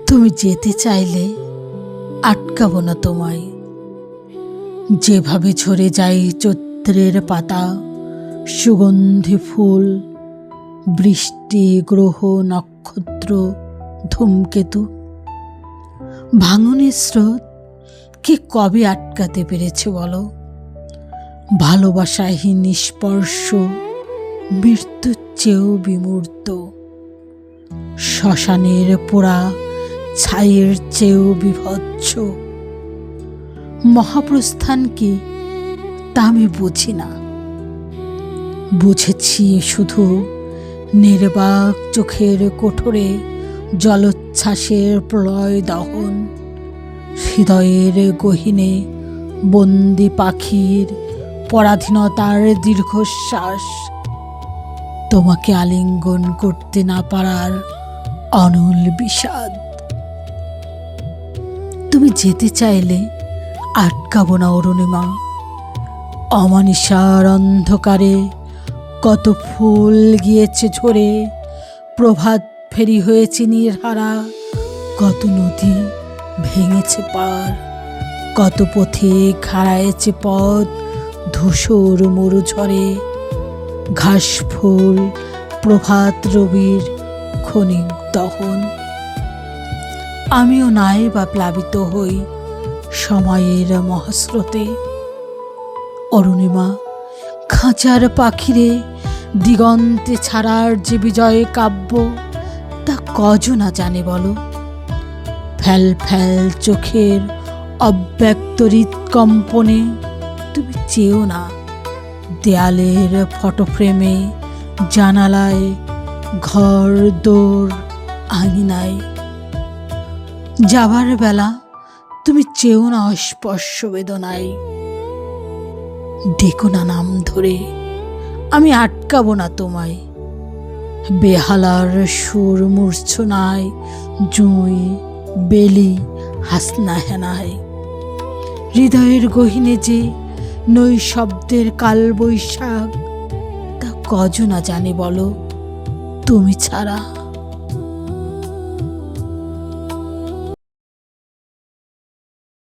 তুমি যেতে চাইলে আটকাবো না তোমায়। যেভাবে ঝরে যায় চৈত্রের পাতা, সুগন্ধি ফুল, বৃষ্টি, গ্রহ, নক্ষত্র, ধূমকেতু, ভাঙনের স্রোত কে কবে আটকাতে পেরেছে বলো? ভালোবাসাহীন স্পর্শ মৃত্যুর চেয়েও বিমূর্ত, শ্মশানের পোড়া ছাইয়ের চেয়েও বিভৎস। মহাপ্রস্থান কি তা আমি বুঝি না, বুঝেছি শুধু নির্বাক চোখের কোঠরে জলোচ্ছ্বাসের প্রলয় দহন, হৃদয়ের গহীনে বন্দি পাখির পরাধীনতার দীর্ঘশ্বাস, তোমাকে আলিঙ্গন করতে না পারার অনল বিষাদ। তুমি যেতে চাইলে আটকাবো না অরুণিমা। অমানিসার অন্ধকারে কত ফুল গিয়েছে ঝরে, প্রভাত ফেরি হয়েছে নির্হারা, কত নদী ভেঙেছে পার, কত পথে হারায়েছে পথ ধূসর মরু ঝরে। ঘাস ফুল প্রভাত রবির ক্ষণিক দহন, আমিও নাই বা প্লাবিত হই সময়ের মহাস্রোতে। অরুণিমা, খাঁচার পাখিরে দিগন্তে ছাড়ার যে বিজয় কাব্য, তা কজনা জানে বলো? ফ্যাল ফ্যাল চোখের অব্যক্ত হৃৎকম্পনে তুমি চেও না দেয়ালের ফটোফ্রেমে, জানালায়, ঘর দোর আঙিনায়। যাবার বেলা তুমি চেও না অস্পর্শ বেদনায়। ডেকো না নাম ধরে, আমি আটকাবো না তোমায়। বেহালার সুর মূর্ছনায় জুঁই বেলি হাসনা হেনায়। হৃদয়ের গহীনে যে নৈশব্দের কালবৈশাখ, তা কজনা জানে বলো তুমি ছাড়া?